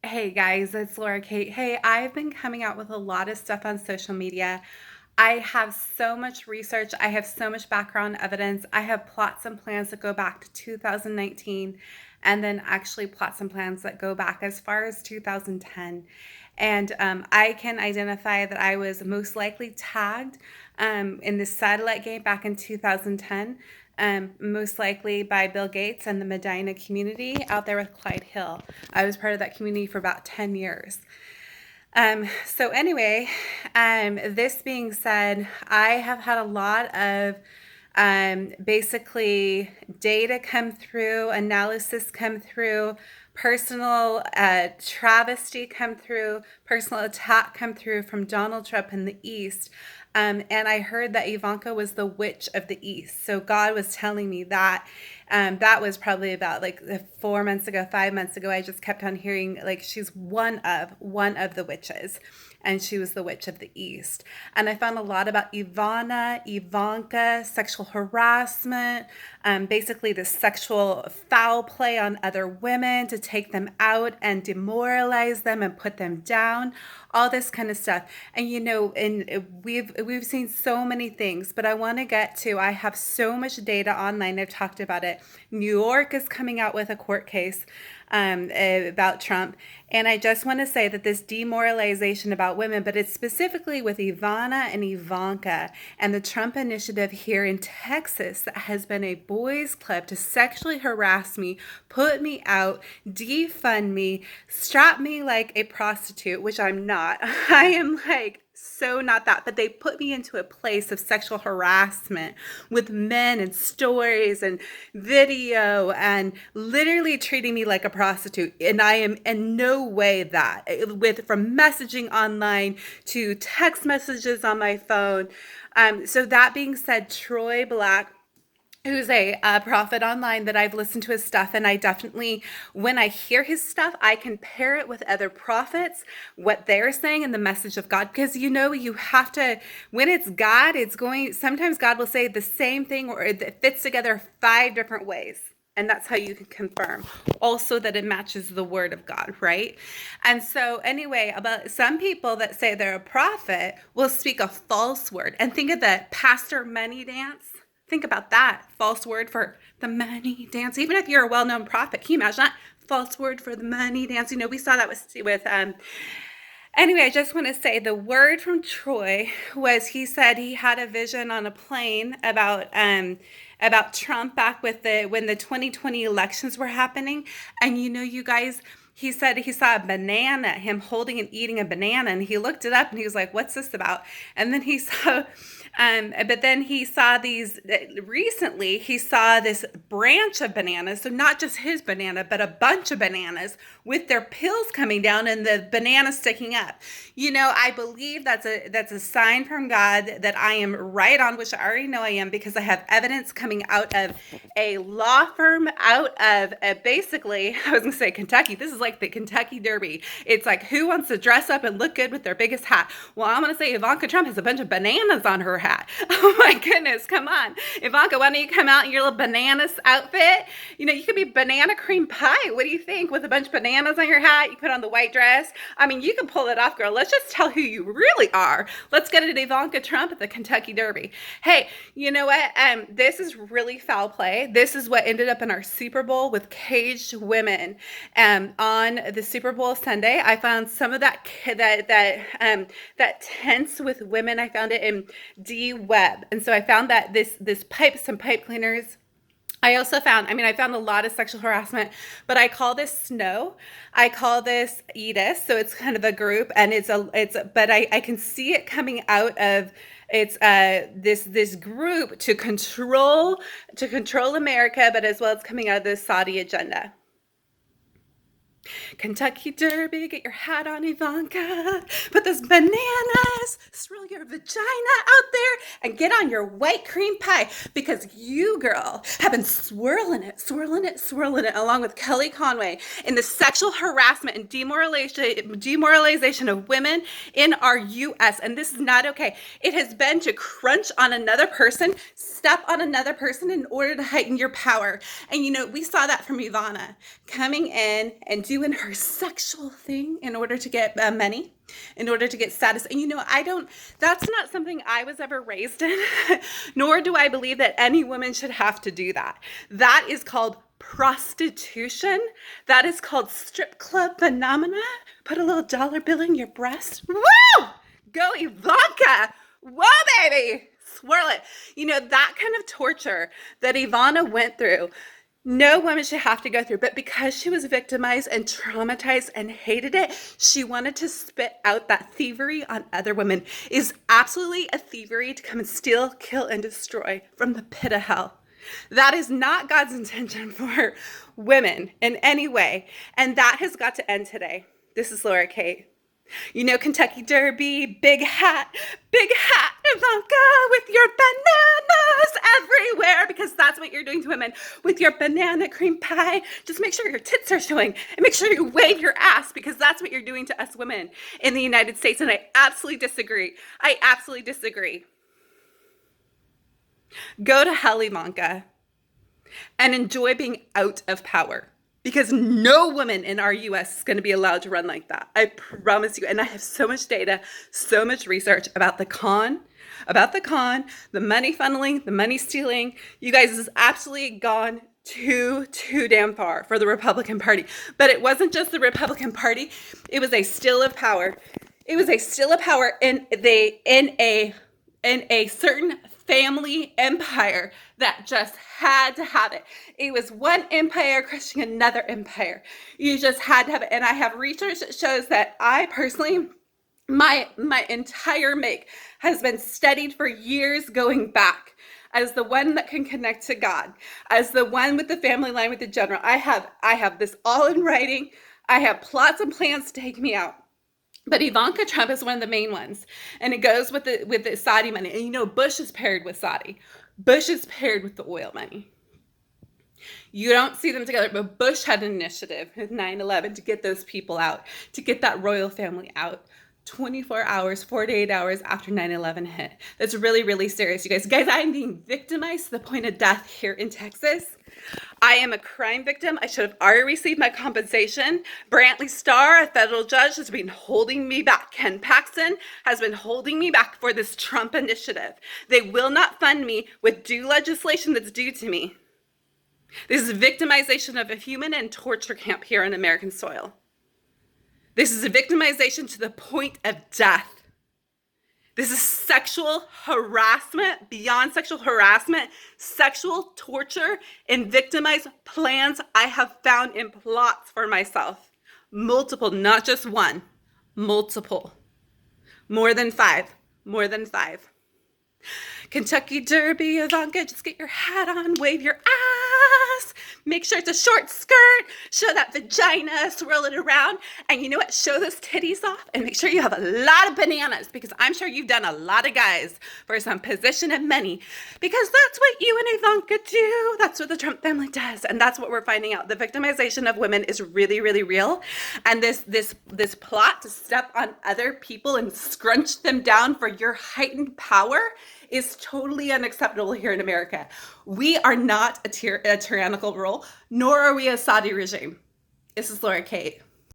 Hey guys, it's Laura Kate. Hey, I've been coming out with a lot of stuff on social media. I have so much research. I have so much background evidence. I have plots and plans that go back to 2019, and then actually plots and plans that go back as far as 2010. And I can identify that I was most likely tagged in the satellite game back in 2010, most likely by Bill Gates and the Medina community out there with Clyde Hill. I was part of that community for about 10 years. So anyway, this being said, I have had a lot of basically data come through, analysis come through, personal travesty come through, personal attack come through from Donald Trump in the East. And I heard that Ivanka was the witch of the East. So God was telling me that. That was probably about like 4 months ago, 5 months ago. I just kept on hearing like she's one of the witches, and she was the witch of the East. And I found a lot about Ivanka, sexual harassment, basically the sexual foul play on other women to take them out and demoralize them and put them down, all this kind of stuff. And and we've seen so many things, but I want to get to, I have so much data online. I've talked about it. New York is coming out with a court case about Trump. And I just want to say that this demoralization about women, but it's specifically with Ivana and Ivanka and the Trump initiative here in Texas that has been a boys' club to sexually harass me, put me out, defund me, strap me like a prostitute, which I'm not. I am like so not that, but they put me into a place of sexual harassment with men and stories and video and literally treating me like a prostitute. And I am in no way that, with from messaging online to text messages on my phone. So that being said, Troy Black, who's a prophet online, that I've listened to his stuff, and I definitely, when I hear his stuff, I can pair it with other prophets, what they're saying and the message of God, because you have to, when it's God, sometimes God will say the same thing or it fits together 5 different ways. And that's how you can confirm also that it matches the word of God, right? And so anyway, about some people that say they're a prophet will speak a false word. And think of the pastor money dance. Think about that. False word for the money dance. Even if you're a well-known prophet, can you imagine that? False word for the money dance. We saw that with anyway, I just want to say the word from Troy was, he said he had a vision on a plane about Trump back when the 2020 elections were happening. And you guys, he said he saw a banana, him holding and eating a banana, and he looked it up and he was like, what's this about? And then but then he saw recently he saw this branch of bananas. So not just his banana, but a bunch of bananas with their pills coming down and the banana sticking up. I believe that's a sign from God that I am right on, which I already know I am, because I have evidence coming out of a law firm out of basically, I was going to say Kentucky. This is like the Kentucky Derby. It's like, who wants to dress up and look good with their biggest hat? Well, I'm going to say Ivanka Trump has a bunch of bananas on her hat. Oh my goodness, come on. Ivanka, why don't you come out in your little bananas outfit? You could be banana cream pie. What do you think? With a bunch of bananas on your hat, you put on the white dress. I mean, you can pull it off, girl. Let's just tell who you really are. Let's get it, Ivanka Trump at the Kentucky Derby. Hey, you know what? This is really foul play. This is what ended up in our Super Bowl with caged women. On the Super Bowl Sunday, I found some of that tense with women. I found it in D-Web. And so I found that some pipe cleaners. I also found a lot of sexual harassment, but I call this Snow. I call this Edis. So it's kind of a group, and but I can see it coming out of, it's this group to control America, but as well as coming out of the Saudi agenda. Kentucky Derby, get your hat on, Ivanka. Put those bananas, swirl your vagina out there, and get on your white cream pie, because you, girl, have been swirling it, along with Kelly Conway in the sexual harassment and demoralization of women in our U.S. And this is not okay. It has been to crunch on another person, step on another person in order to heighten your power. And we saw that from Ivana coming in and doing her sexual thing in order to get money, in order to get status. And that's not something I was ever raised in, nor do I believe that any woman should have to do that. That is called prostitution. That is called strip club phenomena. Put a little dollar bill in your breast. Woo! Go Ivanka! Whoa, baby! Swirl it. That kind of torture that Ivana went through, no woman should have to go through. But because she was victimized and traumatized and hated it, she wanted to spit out that thievery on other women. It is absolutely a thievery to come and steal, kill, and destroy from the pit of hell. That is not God's intention for women in any way. And that has got to end today. This is Laura Kate. Kentucky Derby, big hat, Ivanka, with your bananas everywhere, because that's what you're doing to women with your banana cream pie. Just make sure your tits are showing and make sure you wave your ass, because that's what you're doing to us women in the United States. And I absolutely disagree. Go to hell, Ivanka, and enjoy being out of power. Because no woman in our U.S. is going to be allowed to run like that. I promise you. And I have so much data, so much research about the money funneling, the money stealing. You guys, this has absolutely gone too damn far for the Republican Party. But it wasn't just the Republican Party. It was a still of power. It was a still of power in a certain family empire that just had to have it. It was one empire crushing another empire. You just had to have it. And I have research that shows that I personally, my entire make has been studied for years going back as the one that can connect to God, as the one with the family line with the general. I have this all in writing. I have plots and plans to take me out. But Ivanka Trump is one of the main ones. And it goes with the Saudi money. And Bush is paired with Saudi. Bush is paired with the oil money. You don't see them together, but Bush had an initiative with 9/11 to get those people out, to get that royal family out 24 hours, 48 hours after 9/11 hit. That's really, really serious, you guys. Guys, I'm being victimized to the point of death here in Texas. I am a crime victim. I should have already received my compensation. Brantley Starr, a federal judge, has been holding me back. Ken Paxton has been holding me back for this Trump initiative. They will not fund me with due legislation that's due to me. This is victimization of a human and torture camp here on American soil. This is a victimization to the point of death. This is sexual harassment, beyond sexual harassment, sexual torture, and victimized plans I have found in plots for myself. Multiple, not just one, multiple. More than five. Kentucky Derby, Ivanka, just get your hat on, wave your ass, make sure it's a short skirt, show that vagina, swirl it around, and you know what, show those titties off, and make sure you have a lot of bananas, because I'm sure you've done a lot of guys for some position and money, because that's what you and Ivanka do. That's what the Trump family does, and that's what we're finding out. The victimization of women is really, really real, and this plot to step on other people and scrunch them down for your heightened power is totally unacceptable here in America. We are not a tyrannical rule, nor are we a Saudi regime. This is Laura Kate.